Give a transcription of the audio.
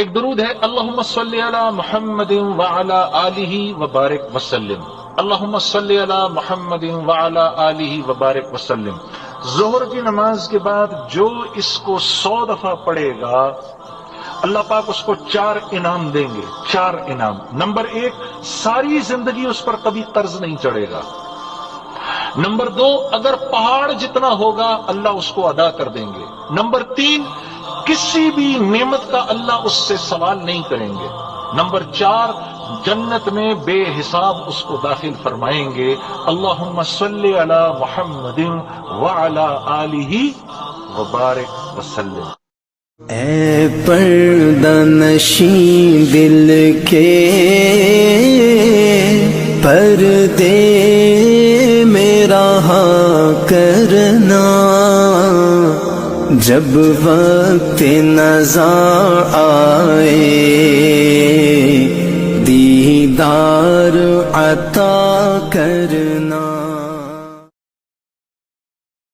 ایک درود ہے اللہم صلی علی محمد وعلی آلہ وبارک وسلم، اللہم صلی علی محمد وعلی آلہ وبارک وسلم۔ ظہر کی نماز کے بعد جو اس کو 100 دفعہ پڑھے گا اللہ پاک اس کو 4 انعام دیں گے، 4 انعام۔ نمبر 1، ساری زندگی اس پر کبھی قرض نہیں چڑھے گا۔ نمبر 2، اگر پہاڑ جتنا ہوگا اللہ اس کو ادا کر دیں گے۔ نمبر 3، کسی بھی نعمت کا اللہ اس سے سوال نہیں کریں گے۔ نمبر 4، جنت میں بے حساب اس کو داخل فرمائیں گے۔ اللہم صلی علی محمد وعلی آلہ وبارک وسلم۔ اے پردہ نشین دل کے پردے میں رہا کرنا، جب وقت نظر آئے دیدار عطا کرنا۔